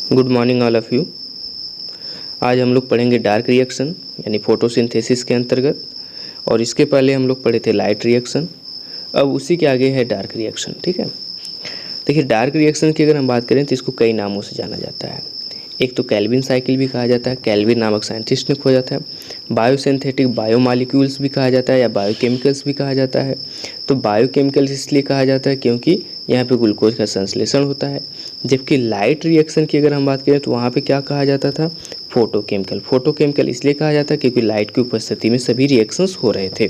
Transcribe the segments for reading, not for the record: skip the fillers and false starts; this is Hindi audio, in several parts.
Good morning all of you. आज हम लोग पढ़ेंगे डार्क रिएक्शन यानी फोटोसिंथेसिस के अंतर्गत, और इसके पहले हम लोग पढ़े थे लाइट रिएक्शन। अब उसी के आगे है डार्क रिएक्शन। ठीक है, देखिए डार्क रिएक्शन की अगर हम बात करें तो इसको कई नामों से जाना जाता है। एक तो कैल्विन साइकिल भी कहा जाता है, कैल्विन नामक साइंटिस्ट ने खोजा था। बायोसिंथेटिक बायोमॉलिक्यूल्स भी कहा जाता है या बायोकेमिकल्स भी कहा जाता है। तो बायोकेमिकल्स इसलिए कहा जाता है क्योंकि यहाँ पे ग्लूकोज का संश्लेषण होता है। जबकि लाइट रिएक्शन की अगर हम बात करें तो वहाँ पे क्या कहा जाता था, फोटोकेमिकल। फोटोकेमिकल इसलिए कहा जाता है क्योंकि लाइट की उपस्थिति में सभी रिएक्शंस हो रहे थे।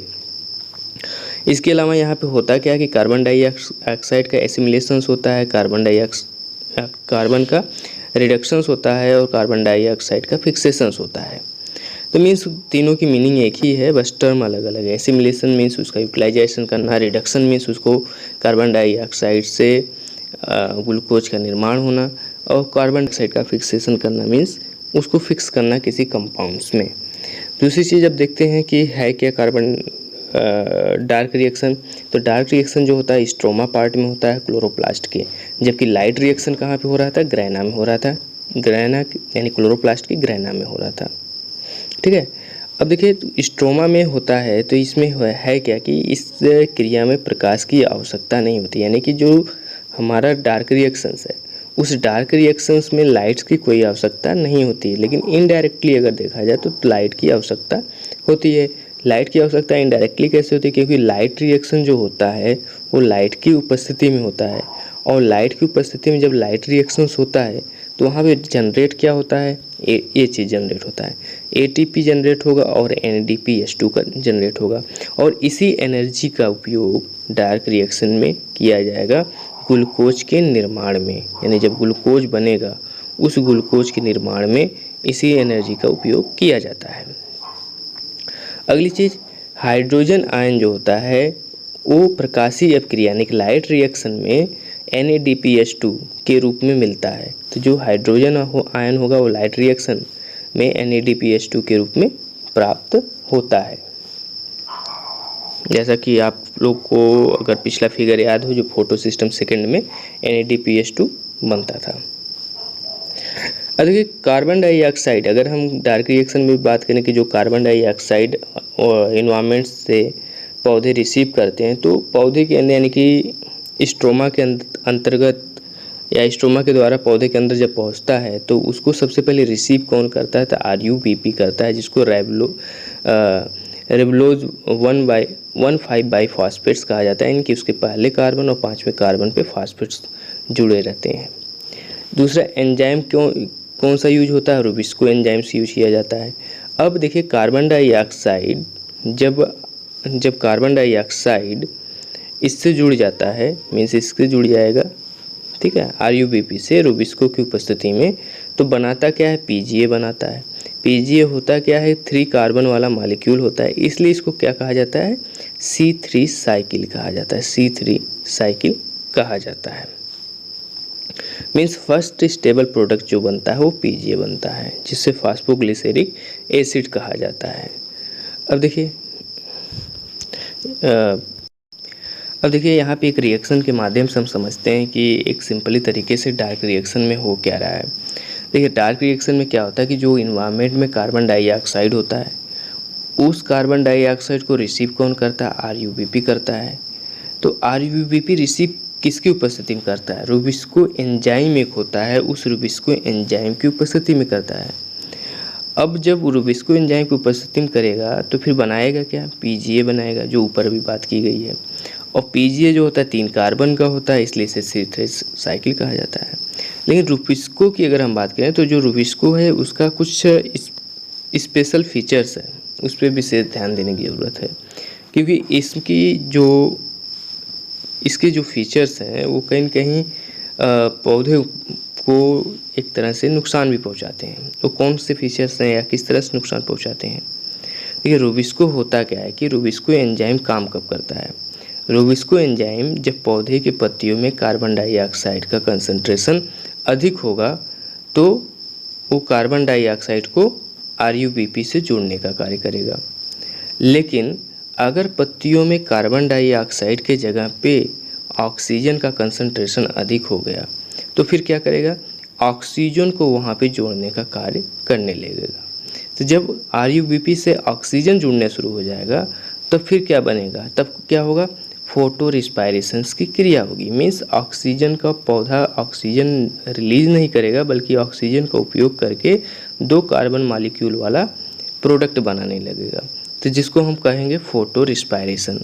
इसके अलावा यहाँ पे होता क्या है कि कार्बन डाइऑक्साइड का एसिमिलेशंस होता है, कार्बन का रिडक्शंस होता है और कार्बन डाइऑक्साइड का फिक्सेशंस होता है। तो मीन्स तीनों की मीनिंग एक ही है, बस टर्म अलग अलग है। एसिमिलेशन मीन्स उसका यूटिलाइजेशन करना, रिडक्शन मीन्स उसको कार्बन डाइऑक्साइड से ग्लूकोज का निर्माण होना, और कार्बन डाइऑक्साइड का फिक्सेशन करना मीन्स उसको फिक्स करना किसी कंपाउंड्स में। दूसरी चीज़ अब देखते हैं कि है क्या कार्बन डार्क रिएक्शन। तो डार्क रिएक्शन जो होता है स्ट्रोमा पार्ट में होता है क्लोरोप्लास्ट के, जबकि लाइट रिएक्शन कहाँ पे हो रहा था, ग्रैना में हो रहा था। ग्रैना यानी क्लोरोप्लास्ट की ग्रैना में हो रहा था। ठीक है, अब देखिए स्ट्रोमा में होता है तो इसमें है क्या कि इस क्रिया में प्रकाश की आवश्यकता नहीं होती, यानी कि जो हमारा डार्क रिएक्शंस है उस डार्क रिएक्शंस में लाइट्स की कोई आवश्यकता नहीं होती। लेकिन इनडायरेक्टली अगर देखा जाए तो लाइट की आवश्यकता होती है। लाइट की आवश्यकता इनडायरेक्टली कैसे होती है, क्योंकि लाइट रिएक्शन जो होता है वो लाइट की उपस्थिति में होता है, और लाइट की उपस्थिति में जब लाइट रिएक्शंस होता है तो वहाँ पे जनरेट क्या होता है, ये चीज़ जनरेट होता है, एटीपी जनरेट होगा और NADPH2 का जनरेट होगा। और इसी एनर्जी का उपयोग डार्क रिएक्शन में किया जाएगा ग्लूकोज के निर्माण में, यानी जब ग्लूकोज बनेगा उस ग्लूकोज के निर्माण में इसी एनर्जी का उपयोग किया जाता है। अगली चीज़ हाइड्रोजन आयन जो होता है वो प्रकाशीय अपक्रिया यानी लाइट रिएक्शन में NADPH2 के रूप में मिलता है। तो जो हाइड्रोजन आयन होगा वो लाइट रिएक्शन में NADPH2 के रूप में प्राप्त होता है। जैसा कि आप लोग को अगर पिछला फिगर याद हो, जो फोटो सिस्टम सेकेंड में NADPH2 बनता था। अब देखिए कार्बन डाइऑक्साइड, अगर हम डार्क रिएक्शन में बात करें कि जो कार्बन डाइऑक्साइड इन्वायरमेंट से पौधे रिसीव करते हैं, तो पौधे के अंदर यानी कि स्ट्रोमा के अंतर्गत या स्ट्रोमा के द्वारा पौधे के अंदर जब पहुंचता है तो उसको सबसे पहले रिसीव कौन करता है, तो RUPP करता है, जिसको रेबुलोज 1,5 बाईफॉस्फेट्स कहा जाता है। इनकी उसके पहले कार्बन और 5वें कार्बन पे फॉस्फेट्स जुड़े रहते हैं। दूसरा एंजाइम कौन सा यूज होता है, रुबिस्को एंजाइम से यूज किया जाता है। अब देखिए कार्बन डाइऑक्साइड जब कार्बन डाइऑक्साइड इससे जुड़ जाता है, मीन्स इससे जुड़ जाएगा, ठीक है, RUPP से रुबिस्को की उपस्थिति में, तो बनाता क्या है, PGA बनाता है। PGA होता क्या है, 3 कार्बन वाला मॉलिक्यूल होता है, इसलिए इसको क्या कहा जाता है, C3 साइकिल कहा जाता है। C3 साइकिल कहा जाता है। मीन्स फर्स्ट स्टेबल प्रोडक्ट जो बनता है वो PGA बनता है, जिससे फास्फोग्लिसरिक एसिड कहा जाता है। अब देखिए यहाँ पे एक रिएक्शन के माध्यम से हम समझते हैं कि एक सिंपली तरीके से डार्क रिएक्शन में हो क्या रहा है। देखिए डार्क रिएक्शन में क्या होता है कि जो इन्वायरमेंट में कार्बन डाइऑक्साइड होता है उस कार्बन डाइऑक्साइड को रिसीव कौन करता है, RUPP करता है। तो RUPP रिसीव किसकी उपस्थिति में करता है, रुबिस्को एंजाइम एक होता है, उस रुबिस्को एंजाइम की उपस्थिति में करता है। अब जब रुबिस्को एंजाइम की उपस्थिति में करेगा तो फिर बनाएगा क्या, PGA बनाएगा, जो ऊपर अभी बात की गई है। और PGA जो होता है 3 कार्बन का होता है, इसलिए इसे C3 साइकिल कहा जाता है। लेकिन रुबिस्को की अगर हम बात करें तो जो रुबिस्को है उसका कुछ स्पेशल फीचर्स है, उस पर विशेष ध्यान देने की ज़रूरत है, क्योंकि इसके जो फीचर्स हैं वो कहीं न कहीं पौधे को एक तरह से नुकसान भी पहुंचाते हैं। तो कौन से फीचर्स हैं या किस तरह से नुकसान पहुंचाते हैं। देखिए रुबिस्को होता क्या है कि रुबिस्को एंजाइम काम कब करता है, रुबिस्को एंजाइम जब पौधे के पत्तियों में कार्बन डाइऑक्साइड का कंसंट्रेशन अधिक होगा तो वो कार्बन डाइऑक्साइड को RUPP से जोड़ने का कार्य करेगा। लेकिन अगर पत्तियों में कार्बन डाइऑक्साइड के जगह पे ऑक्सीजन का कंसंट्रेशन अधिक हो गया तो फिर क्या करेगा, ऑक्सीजन को वहाँ पे जोड़ने का कार्य करने लगेगा। तो जब RUBP से ऑक्सीजन जुड़ने शुरू हो जाएगा तब फिर क्या बनेगा, तब क्या होगा, फोटो रिस्पायरेशंस की क्रिया होगी। मीन्स ऑक्सीजन का पौधा ऑक्सीजन रिलीज नहीं करेगा बल्कि ऑक्सीजन का उपयोग करके 2 कार्बन मॉलिक्यूल वाला प्रोडक्ट बनाने लगेगा, तो जिसको हम कहेंगे फोटो रिस्पायरेशन।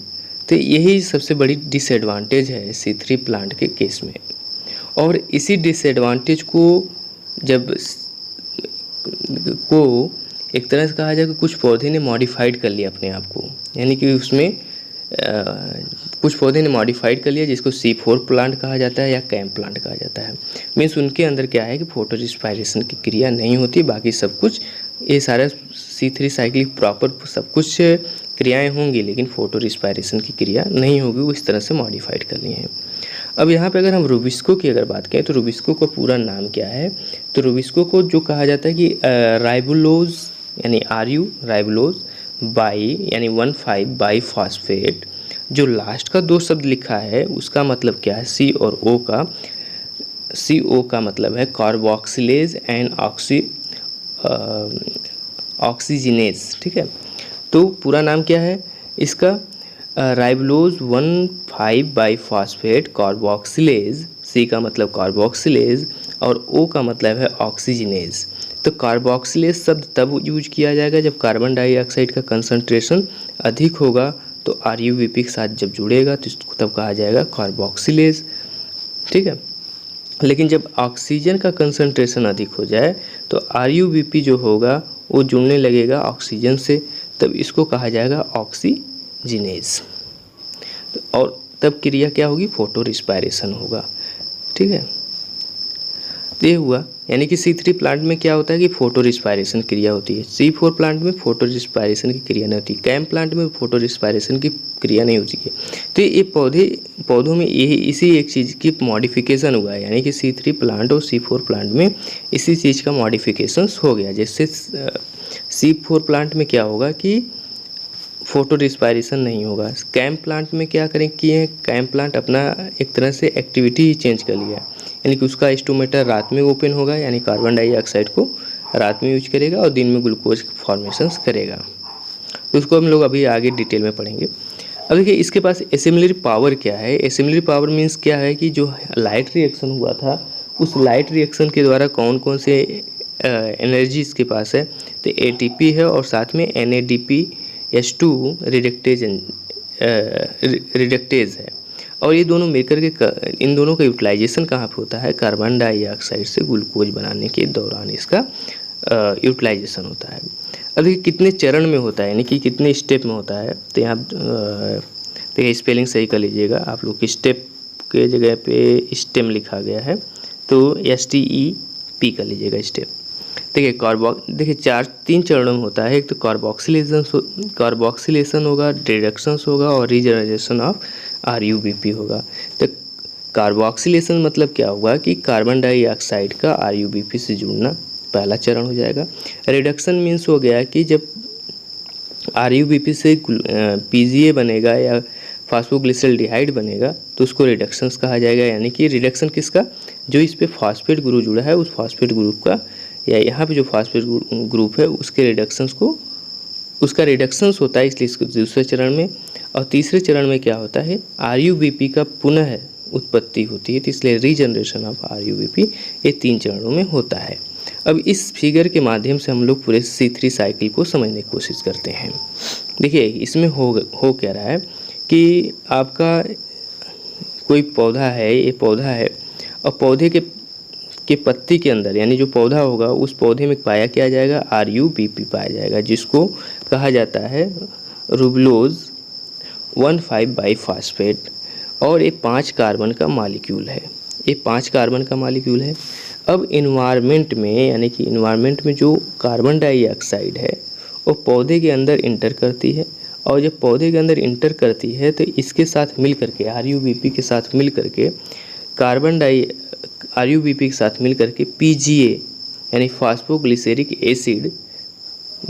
तो यही सबसे बड़ी डिसएडवांटेज है C3 प्लांट के केस में। और इसी डिसएडवांटेज को एक तरह से कहा जाए कि कुछ पौधे ने मॉडिफाइड कर लिया अपने आप को, यानी कि उसमें कुछ पौधे ने मॉडिफाइड कर लिया जिसको C4 प्लांट कहा जाता है या कैम प्लांट कहा जाता है। मीन्स उनके अंदर क्या है कि फोटो रिस्पायरेशन की क्रिया नहीं होती, बाकी सब कुछ ये सारा C3 साइकिल प्रॉपर सब कुछ क्रियाएं होंगी लेकिन फोटो रिस्पायरेशन की क्रिया नहीं होगी, वो इस तरह से मॉडिफाइड कर लिए हैं। अब यहाँ पे अगर हम रूबिस्को की अगर बात करें तो रूबिस्को का पूरा नाम क्या है, तो रूबिस्को को जो कहा जाता है कि राइबोलोज यानी RU राइबोलोज यानी 1,5 बाईफॉस्फेट, जो लास्ट का 2 शब्द लिखा है उसका मतलब क्या है, C और O का, CO का मतलब है कार्बोक्सिलेज एंड ऑक्सीजिनेज, ठीक है। तो पूरा नाम क्या है इसका, राइबोलोज 1,5 बाईफॉस्फेट कार्बोक्सिलेज, C का मतलब कार्बोक्सिलेज और O का मतलब है ऑक्सीजिनेज। तो कार्बोक्सिलेज शब्द तब यूज किया जाएगा जब कार्बन डाइऑक्साइड का कंसंट्रेशन अधिक होगा, तो RUBP के साथ जब जुड़ेगा तो इसको तब कहा जाएगा कार्बोक्सिलेज, ठीक है। लेकिन जब ऑक्सीजन का कंसंट्रेशन अधिक हो जाए तो RUBP जो होगा वो जुड़ने लगेगा ऑक्सीजन से, तब इसको कहा जाएगा ऑक्सीजिनेज। और तब क्रिया क्या होगी, फोटो रिस्पायरेशन होगा, ठीक है। ये हुआ, यानी कि C3 प्लांट में क्या होता है कि फोटो रिस्पायरेशन क्रिया होती है, C4 प्लांट में फोटो रिस्पायरेशन की क्रिया नहीं होती, कैम प्लांट में फोटो रिस्पायरेशन की क्रिया नहीं होती है। तो ये पौधों में यही इसी एक चीज़ की मॉडिफिकेशन हुआ है, यानी कि C3 प्लांट और C4 प्लांट में इसी चीज़ का मॉडिफिकेशन हो गया। जैसे C4 प्लांट में क्या होगा कि फोटो रिस्पायरेशन नहीं होगा। कैम प्लांट में क्या किए हैं, कैम प्लांट अपना एक तरह से एक्टिविटी ही चेंज कर लिया, यानी कि उसका स्टोमेटा रात में ओपन होगा, यानी कार्बन डाइऑक्साइड को रात में यूज करेगा और दिन में ग्लूकोज फॉर्मेशंस करेगा। तो उसको हम लोग अभी आगे डिटेल में पढ़ेंगे। अब देखिए इसके पास एसिमिलरी पावर क्या है। एसिमिलरी पावर मीन्स क्या है कि जो लाइट रिएक्शन हुआ था उस लाइट रिएक्शन के द्वारा कौन कौन से एनर्जी इसके पास है, तो ATP है और साथ में NADPH2 रिडक्टेज है। और ये दोनों मिलकर के इन दोनों का यूटिलाइजेशन कहाँ पे होता है, कार्बन डाइऑक्साइड से ग्लूकोज बनाने के दौरान इसका यूटिलाइजेशन होता है। अब देखिए कितने चरण में होता है, यानी कि कितने स्टेप में होता है, तो यहाँ देखिए स्पेलिंग सही कर लीजिएगा आप लोग, स्टेप के जगह पे स्टेम लिखा गया है तो STEP कर लीजिएगा स्टेप। देखिए 3 चरणों में होता है। एक तो कार्बोक्सिलेशन होगा, रिडक्शंस होगा और रीजनरेशन ऑफ RUBP होगा। तो कार्बोक्सिलेशन मतलब क्या होगा कि कार्बन डाइऑक्साइड का RUBP से जुड़ना पहला चरण हो जाएगा। रिडक्शन मीन्स हो गया कि जब RUBP से PGA बनेगा या फास्फोग्लिसरल्डिहाइड बनेगा तो उसको रिडक्शंस कहा जाएगा, यानी कि रिडक्शन किसका, जो इस पे फॉस्फेट ग्रुप जुड़ा है उस फॉस्फेट ग्रुप का, या यहाँ पे जो फॉस्फेट ग्रुप है उसके रिडक्शंस को, उसका रिडक्शंस होता है, इसलिए इसको दूसरे चरण में। और तीसरे चरण में क्या होता है, RUBP का पुनः उत्पत्ति होती है, तो इसलिए रीजनरेशन ऑफ RUBP ये 3 चरणों में होता है। अब इस फिगर के माध्यम से हम लोग पूरे C3 साइकिल को समझने की कोशिश करते हैं। देखिए इसमें हो क्या रहा है कि आपका कोई पौधा है, ये पौधा है और पौधे के पत्ती के अंदर, यानी जो पौधा होगा उस पौधे में पाया क्या जाएगा, RUBP पाया जाएगा, जिसको कहा जाता है रूबिलोज 1,5 बाईफॉस्फेट। और ये 5 कार्बन का मॉलिक्यूल है, ये 5 कार्बन का मॉलिक्यूल है। अब इन्वायरमेंट में, यानी कि इन्वायरमेंट में जो कार्बन डाइऑक्साइड है वो पौधे के अंदर इंटर करती है, और जब पौधे के अंदर इंटर करती है तो इसके साथ मिल करके RUBP के साथ मिल करके RUBP के साथ मिल करके PGA यानी फास्फोग्लिसरिक एसिड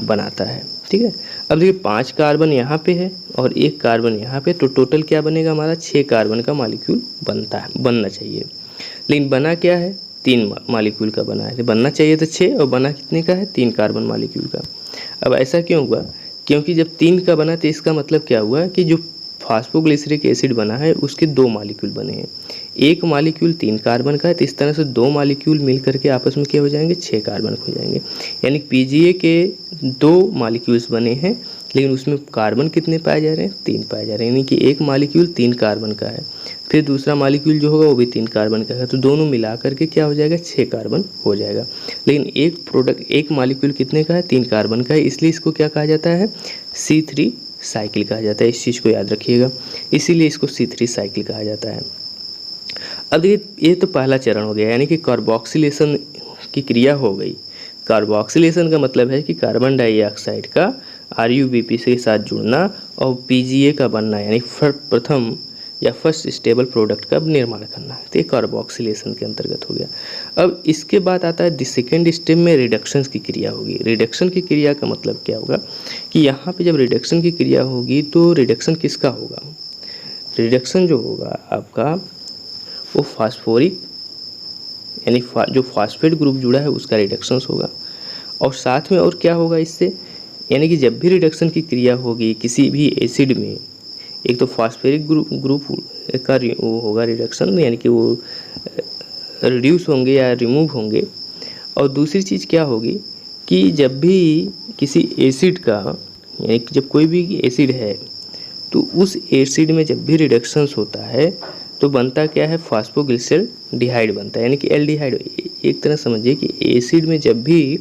बनाता है, ठीक है। अब देखिए 5 कार्बन यहाँ पे है और 1 कार्बन यहाँ पे, तो टोटल क्या बनेगा हमारा, 6 कार्बन का मॉलिक्यूल बनना चाहिए। लेकिन बना क्या है, 3 मॉलिक्यूल का बना है। तो बनना चाहिए था 6 और बना कितने का है, 3 कार्बन मॉलिक्यूल का। अब ऐसा क्यों हुआ, क्योंकि जब 3 का बना तो इसका मतलब क्या हुआ कि जो फास्फोग्लिसरिक एसिड बना है उसके 2 मॉलिक्यूल बने हैं। एक मॉलिक्यूल 3 कार्बन का है, तो इस तरह से 2 मॉलिक्यूल मिल करके आपस में क्या हो जाएंगे, 6 कार्बन हो जाएंगे। यानी पीजीए के 2 मॉलिक्यूल्स बने हैं, लेकिन उसमें कार्बन कितने पाए जा रहे हैं, 3 पाए जा रहे हैं। यानी कि एक मॉलिक्यूल 3 कार्बन का है, फिर दूसरा मॉलिक्यूल जो होगा वो भी 3 कार्बन का है, तो दोनों मिला करके क्या हो जाएगा, 6 कार्बन हो जाएगा। लेकिन एक मॉलिक्यूल कितने का है, 3 कार्बन का है, इसलिए इसको क्या कहा जाता है, C3 साइकिल कहा जाता है। इस चीज़ को याद रखिएगा, इसीलिए इसको C3 साइकिल कहा जाता है। अब देखिए, ये तो पहला चरण हो गया, यानी कि कार्बोक्सिलेशन की क्रिया हो गई। कार्बोक्सिलेशन का मतलब है कि कार्बन डाइऑक्साइड का RuBP के साथ जुड़ना और PGA का बनना, यानी प्रथम या फर्स्ट स्टेबल प्रोडक्ट का निर्माण करना, तो ये कार्बोक्सिलेशन के अंतर्गत हो गया। अब इसके बाद आता है सेकेंड स्टेप में रिडक्शन की क्रिया होगी। रिडक्शन की क्रिया का मतलब क्या होगा कि यहाँ पे जब रिडक्शन की क्रिया होगी तो रिडक्शन किसका होगा, रिडक्शन जो होगा आपका वो फास्फोरिक, यानी जो फास्फेट ग्रुप जुड़ा है उसका रिडक्शन होगा। और साथ में और क्या होगा इससे, यानी कि जब भी रिडक्शन की क्रिया होगी किसी भी एसिड में, एक तो फास्फेरिक ग्रुप का वो होगा रिडक्शन, यानी कि वो रिड्यूस होंगे या रिमूव होंगे। और दूसरी चीज़ क्या होगी कि जब भी किसी एसिड का, यानी कि जब कोई भी एसिड है तो उस एसिड में जब भी रिडक्शंस होता है तो बनता क्या है, फास्फोग्लिसरॉल्डिहाइड बनता है, यानी कि एल्डिहाइड। एक तरह समझिए कि एसिड में जब भी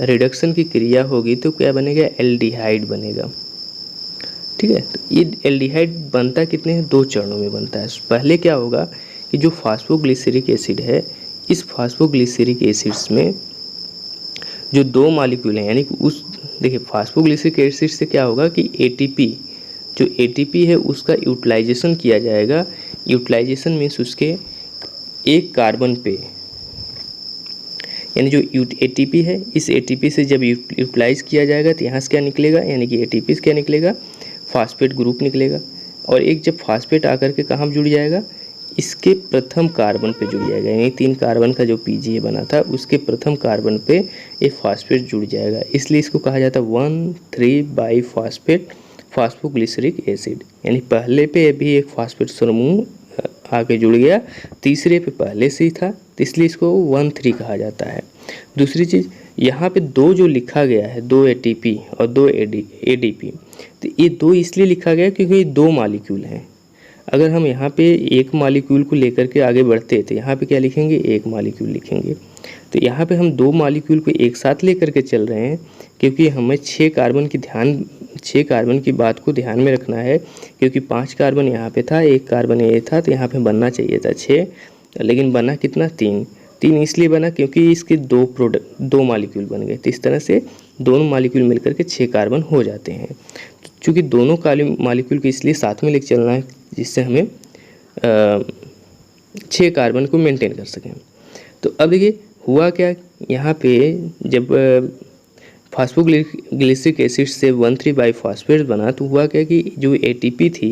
रिडक्शन की क्रिया होगी तो क्या बनेगा, एल्डिहाइड बनेगा। ठीक है, तो ये एल्डिहाइड बनता कितने हैं, 2 चरणों में बनता है। पहले क्या होगा कि जो फास्फोग्लिसरिक एसिड है, इस फास्फोग्लिसरिक एसिड्स में जो 2 मॉलिक्यूल हैं, यानी कि उस देखिए फास्फोग्लिसरिक एसिड से क्या होगा कि ATP, जो ATP है उसका यूटिलाइजेशन किया जाएगा। यूटिलाइजेशन मीन्स उसके एक कार्बन पे, यानी जो ATP है, इस ATP से जब यूटिलाइज किया जाएगा तो यहाँ से क्या निकलेगा, यानी कि ATP से क्या निकलेगा, फास्फेट ग्रुप निकलेगा। और एक जब फास्फेट आकर के कहाँ जुड़ जाएगा, इसके प्रथम कार्बन पे जुड़ जाएगा, यानी 3 कार्बन का जो PGA बना था उसके प्रथम कार्बन पे ये फास्फेट जुड़ जाएगा। इसलिए इसको कहा जाता है 1,3 फास्फेट फास्फोग्लिसरिक एसिड, यानी पहले पे भी एक फास्फेट समूह आके जुड़ गया, तीसरे पे पहले से ही था, तो इसलिए इसको 1,3 कहा जाता है। दूसरी चीज़ यहाँ पे 2 जो लिखा गया है, 2 ATP और 2 ADP, तो ये 2 इसलिए लिखा गया क्योंकि ये 2 मॉलिक्यूल हैं। अगर हम यहाँ पे एक मॉलिक्यूल को लेकर के आगे बढ़ते तो यहाँ पे क्या लिखेंगे, एक मॉलिक्यूल लिखेंगे। तो यहाँ पे हम 2 मॉलिक्यूल को एक साथ लेकर के चल रहे हैं क्योंकि हमें 6 कार्बन की बात को ध्यान में रखना है, क्योंकि 5 कार्बन यहाँ पे था, 1 कार्बन ये था, तो यहाँ पे बनना चाहिए था 6, लेकिन बना कितना, 3 इसलिए बना क्योंकि इसके 2 मॉलिक्यूल बन गए। तो इस तरह से दोनों मॉलिक्यूल मिलकर के 6 कार्बन हो जाते हैं। चूँकि दोनों मॉलिक्यूल को इसलिए साथ में लेकर चलना है जिससे हमें 6 कार्बन को मेंटेन कर सकें। तो अब देखिए हुआ क्या, यहाँ पे जब फास्फोग्लिसरिक एसिड से 1,3 फास्फेट बना तो हुआ क्या कि जो ATP थी,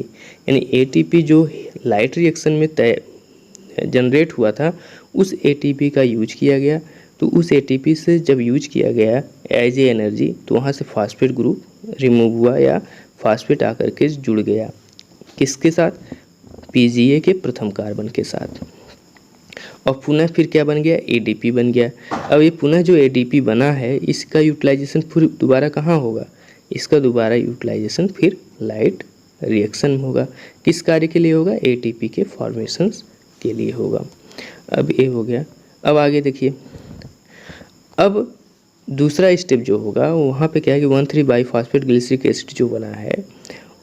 यानी ATP जो लाइट रिएक्शन में जनरेट हुआ था, उस ATP का यूज किया गया। तो उस ATP से जब यूज किया गया एज ए एनर्जी, तो वहाँ से फास्फेट ग्रुप रिमूव हुआ या फास्फेट आकर के जुड़ गया, किसके साथ, PGA के प्रथम कार्बन के साथ। और पुनः फिर क्या बन गया, ADP बन गया। अब ये पुनः जो ADP बना है इसका यूटिलाइजेशन फिर दोबारा कहाँ होगा, इसका दोबारा यूटिलाइजेशन फिर लाइट रिएक्शन में होगा। किस कार्य के लिए होगा, ATP के फॉर्मेशन के लिए होगा। अब ये हो गया। अब आगे देखिए, अब दूसरा स्टेप जो होगा वहाँ पे क्या है कि 1,3 फास्फेट ग्लिसरिक एसिड जो बना है,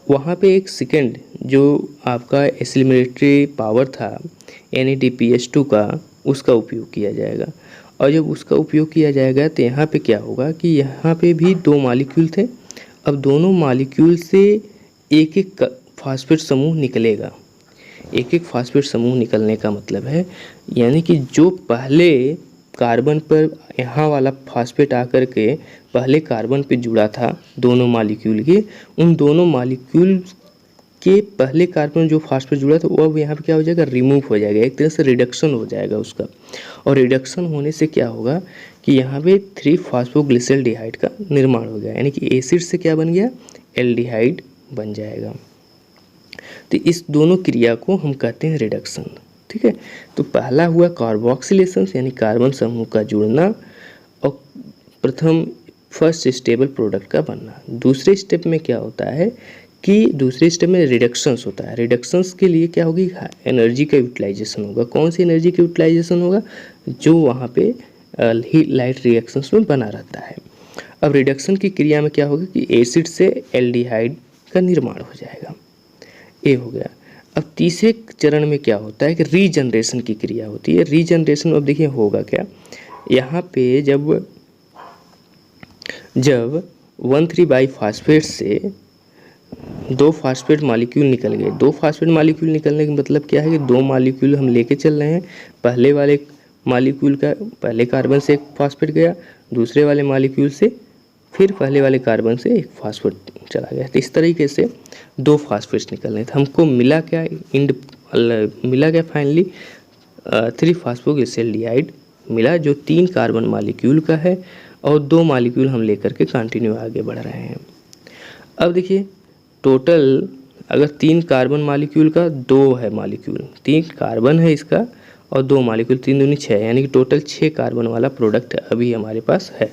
वहाँ पे एक सेकेंड जो आपका एसिलरेटरी पावर था NADPH2 का, उसका उपयोग किया जाएगा। और जब उसका उपयोग किया जाएगा तो यहाँ पे क्या होगा कि यहाँ पे भी 2 मॉलिक्यूल थे। अब दोनों मॉलिक्यूल से एक एक फास्फेट समूह निकलेगा। एक एक फास्फेट समूह निकलने का मतलब है, यानी कि जो पहले कार्बन पर यहाँ वाला फास्फेट आकर के पहले कार्बन पे जुड़ा था दोनों मॉलिक्यूल के, उन दोनों मॉलिक्यूल के पहले कार्बन जो फास्फेट जुड़ा था वो अब यहाँ पे क्या हो जाएगा, रिमूव हो जाएगा, एक तरह से रिडक्शन हो जाएगा उसका। और रिडक्शन होने से क्या होगा कि यहाँ पे 3 फास्फोग्लिसरॉल्डिहाइड का निर्माण हो गया, यानी कि एसिड से क्या बन गया, एल्डिहाइड बन जाएगा। तो इस दोनों क्रिया को हम कहते हैं रिडक्शन। ठीक है, तो पहला हुआ कार्बोक्सिलेशन यानी कार्बन समूह का जुड़ना और प्रथम फर्स्ट स्टेबल प्रोडक्ट का बनना। दूसरे स्टेप में क्या होता है कि दूसरे स्टेप में रिडक्शंस होता है। रिडक्शंस के लिए क्या होगी, एनर्जी का यूटिलाइजेशन होगा। कौन सी एनर्जी का यूटिलाइजेशन होगा, जो वहाँ पे लाइट रिएक्शंस में बना रहता है। अब रिडक्शन की क्रिया में क्या होगा कि एसिड से एल्डिहाइड का निर्माण हो जाएगा, ये हो गया। अब तीसरे चरण में क्या होता है कि रीजनरेशन की क्रिया होती है। रीजनरेशन में अब देखिए होगा क्या, यहाँ पे जब 1,3 फास्फेट से 2 फास्फेट मॉलिक्यूल निकल गए। 2 फास्फेट मॉलिक्यूल निकलने का मतलब क्या है कि 2 मॉलिक्यूल हम लेके चल रहे हैं। पहले वाले मॉलिक्यूल का पहले कार्बन से एक फास्फेट गया, दूसरे वाले मॉलिक्यूल से फिर पहले वाले कार्बन से एक फास्फेट चला गया। तो इस तरीके से 2 फास्फेट्स निकल रहे थे। हमको मिला क्या, मिला क्या फाइनली 3 फास्फोग्लिसरॉल्डिहाइड मिला, जो 3 कार्बन मॉलिक्यूल का है और 2 मॉलिक्यूल हम लेकर के कंटिन्यू आगे बढ़ रहे हैं। अब देखिए टोटल अगर 3 कार्बन मॉलिक्यूल का 2 है मॉलिक्यूल, 3 कार्बन है इसका और 2 मॉलिक्यूल, 3 दूनी 6, यानी कि टोटल 6 कार्बन वाला प्रोडक्ट अभी हमारे पास है।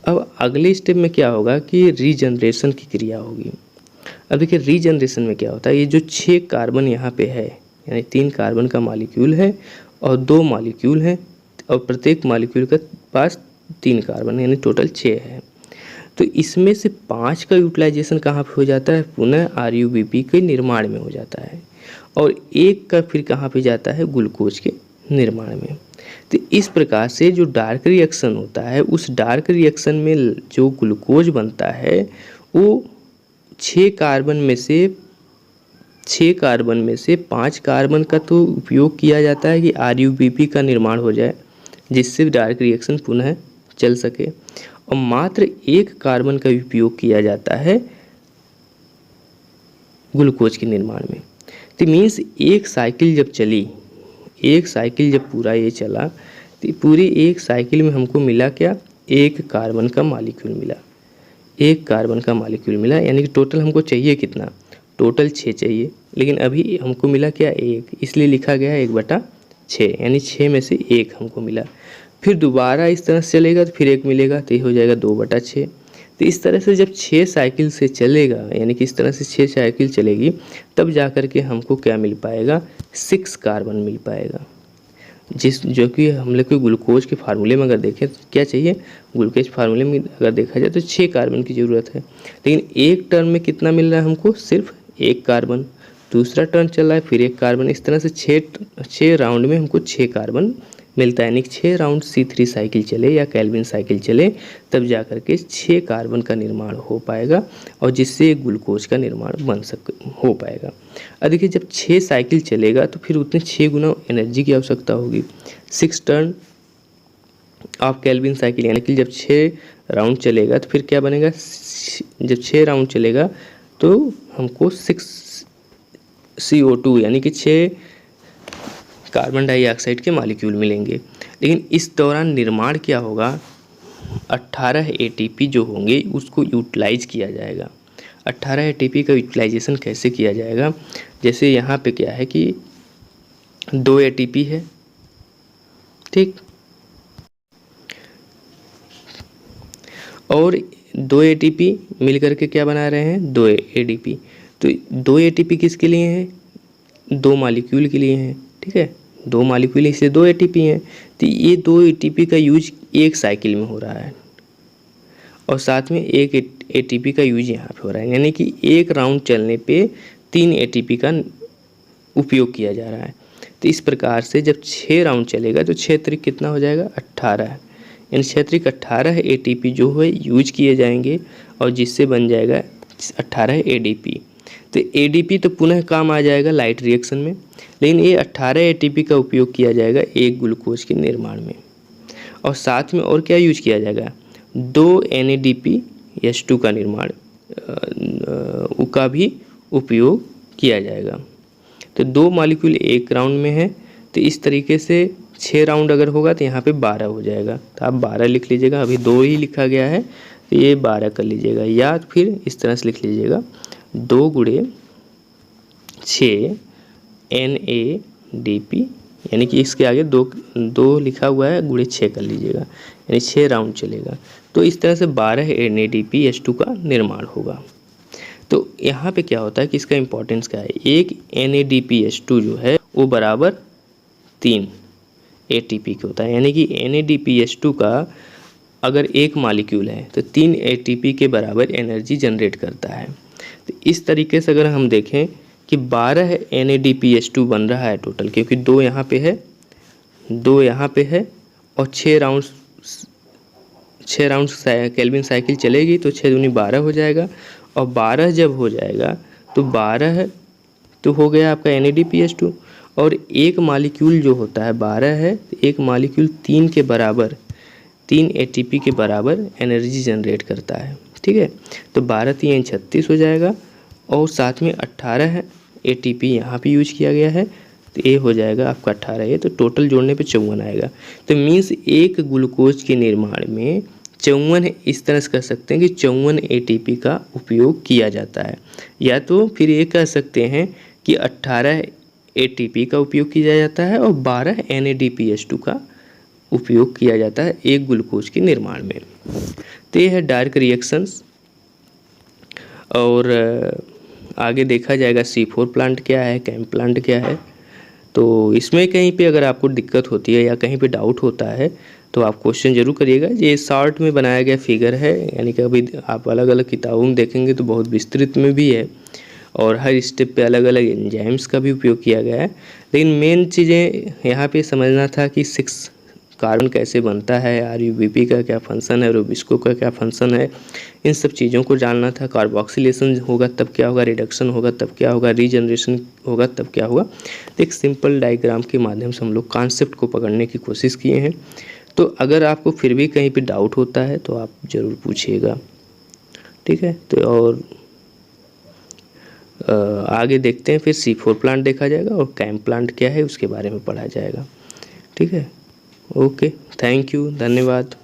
अब अगले स्टेप में क्या होगा कि रीजनरेशन की क्रिया होगी। अब देखिए रीजनरेशन में क्या होता है, ये जो 6 कार्बन यहाँ पे है, यानी 3 कार्बन का मॉलिक्यूल है और 2 मॉलिक्यूल हैं और प्रत्येक मॉलिक्यूल के पास 3 कार्बन, यानी टोटल 6 है। तो इसमें से 5 का यूटिलाइजेशन कहाँ पे हो जाता है, पुनः RUBP के निर्माण में हो जाता है और 1 का फिर कहाँ पे जाता है, ग्लूकोज के निर्माण में। तो इस प्रकार से जो डार्क रिएक्शन होता है, उस डार्क रिएक्शन में जो ग्लूकोज बनता है वो 6 कार्बन में से 5 कार्बन का तो उपयोग किया जाता है कि RUBP का निर्माण हो जाए, जिससे डार्क रिएक्शन पुनः चल सके, और मात्र 1 कार्बन का उपयोग किया जाता है ग्लूकोज के निर्माण में। तो मीन्स एक साइकिल जब पूरा ये चला तो पूरी एक साइकिल में हमको मिला क्या, 1 कार्बन का मॉलिक्यूल मिला, 1 कार्बन का मॉलिक्यूल मिला, यानी कि टोटल हमको चाहिए कितना, टोटल 6 चाहिए, लेकिन अभी हमको मिला क्या, 1, इसलिए लिखा गया 1/6, यानी 6 में से 1 हमको मिला। फिर दोबारा इस तरह से चलेगा तो फिर 1 मिलेगा, तो ये हो जाएगा 2/6। तो इस तरह से जब 6 साइकिल से चलेगा, यानी कि इस तरह से 6 साइकिल चलेगी, तब जा कर के हमको क्या मिल पाएगा, 6 कार्बन मिल पाएगा। जो कि हम लोग के ग्लूकोज के फार्मूले में अगर देखें तो क्या चाहिए, ग्लूकोज फार्मूले में अगर देखा जाए तो 6 कार्बन की ज़रूरत है, लेकिन एक टर्न में कितना मिल रहा है हमको, सिर्फ 1 कार्बन। दूसरा टर्न चल रहा है फिर 1 कार्बन, इस तरह से 6 राउंड में हमको 6 कार्बन मिलता है, यानी कि 6 राउंड C3 साइकिल चले या केल्विन साइकिल चले, तब जा कर के 6 कार्बन का निर्माण हो पाएगा और जिससे ग्लूकोज का निर्माण हो पाएगा। अब देखिए जब 6 साइकिल चलेगा तो फिर उतने 6 गुना एनर्जी की आवश्यकता होगी। 6 टर्न ऑफ केल्विन साइकिल, यानी कि जब 6 राउंड चलेगा तो फिर क्या बनेगा, जब 6 राउंड चलेगा तो हमको 6 CO2 यानी कि 6 कार्बन डाइऑक्साइड के मॉलिक्यूल मिलेंगे। लेकिन इस दौरान निर्माण क्या होगा, 18 ATP जो होंगे उसको यूटिलाइज किया जाएगा। 18 ATP का यूटिलाइजेशन कैसे किया जाएगा, जैसे यहाँ पे क्या है कि 2 ATP है, ठीक, और 2 ATP मिल करके क्या बना रहे हैं, 2 ADP। तो 2 ATP किसके लिए हैं, 2 मॉलिक्यूल के लिए हैं, ठीक है, 2 मॉलिक्यूल इसलिए 2 ATP हैं। तो ये 2 ATP का यूज एक साइकिल में हो रहा है और साथ में 1 ATP का यूज यहाँ पे हो रहा है, यानी कि 1 राउंड चलने पे 3 ATP का उपयोग किया जा रहा है। तो इस प्रकार से जब 6 राउंड चलेगा तो 6 त्रिक कितना हो जाएगा, 18, यानी 6 त्रिक 18 ATP जो है यूज किए जाएंगे और जिससे बन जाएगा 18 ADP। तो ADP तो पुनः काम आ जाएगा लाइट रिएक्शन में, लेकिन ये 18 ATP का उपयोग किया जाएगा एक ग्लूकोज के निर्माण में, और साथ में और क्या यूज किया जाएगा, 2 NADPH2 का निर्माण का भी उपयोग किया जाएगा। तो 2 मॉलिक्यूल एक राउंड में है, तो इस तरीके से 6 राउंड अगर होगा तो यहाँ पे 12 हो जाएगा। तो आप 12 लिख लीजिएगा, अभी 2 ही लिखा गया है तो ये 12 कर लीजिएगा, या फिर इस तरह से लिख लीजिएगा 2 गुणे 6 NADP, यानी कि इसके आगे 2 लिखा हुआ है, गुणे 6 कर लीजिएगा, यानी 6 राउंड चलेगा। तो इस तरह से 12 NADPH2 का निर्माण होगा। तो यहाँ पे क्या होता है कि इसका इम्पोर्टेंस क्या है, एक NADPH2 जो है वो बराबर 3 ATP के होता है, यानी कि NADPH2 का अगर एक मॉलिक्यूल है तो 3 ATP के बराबर एनर्जी जनरेट करता है। तो इस तरीके से अगर हम देखें कि 12 NADPH2 बन रहा है टोटल, क्योंकि 2 यहाँ पे है, 2 यहाँ पे है, और 6 राउंड केल्विन साइकिल चलेगी तो 6 दूनी 12 हो जाएगा, और 12 जब हो जाएगा तो 12 तो हो गया आपका NADPH2, और एक मॉलिक्यूल जो होता है 12 है, तो एक मॉलिक्यूल 3 के बराबर 3 ATP के बराबर एनर्जी जनरेट करता है। ठीक है, तो 12 3 36 हो जाएगा, और साथ में 18 ATP यहाँ पे यूज किया गया है, तो ये हो जाएगा आपका 18, ये तो टोटल जोड़ने पे 54 आएगा। तो मीन्स एक ग्लूकोज के निर्माण में 54, इस तरह से कह सकते हैं कि 54 ATP का उपयोग किया जाता है, या तो फिर ये कह सकते हैं कि 18 ATP का उपयोग किया जाता है और 12 NADPH2 का उपयोग किया जाता है एक ग्लूकोज के निर्माण में। तो ये है डार्क रिएक्शंस। और आगे देखा जाएगा C4 प्लांट क्या है, कैम्प प्लांट क्या है। तो इसमें कहीं पे अगर आपको दिक्कत होती है या कहीं पे डाउट होता है तो आप क्वेश्चन जरूर करिएगा। ये शॉर्ट में बनाया गया फिगर है, यानी कि अभी आप अलग अलग किताबों में देखेंगे तो बहुत विस्तृत में भी है, और हर स्टेप पे अलग अलग एंजाइम्स का भी उपयोग किया गया है। लेकिन मेन चीज़ें यहाँ पे समझना था कि 6 कार्बन कैसे बनता है, RUBP का क्या फंक्शन है, रूबिस्को का क्या फंक्शन है, इन सब चीज़ों को जानना था। कार्बोक्सिलेशन होगा तब क्या होगा, रिडक्शन होगा तब क्या होगा, रीजनरेशन होगा तब क्या होगा। तो एक सिंपल डायग्राम के माध्यम से हम लोग कॉन्सेप्ट को पकड़ने की कोशिश किए हैं। तो अगर आपको फिर भी कहीं पे डाउट होता है तो आप ज़रूर पूछिएगा। ठीक है, तो और आगे देखते हैं, फिर C4 प्लांट देखा जाएगा और कैम्प प्लांट क्या है उसके बारे में पढ़ा जाएगा। ठीक है, ओके, थैंक यू, धन्यवाद।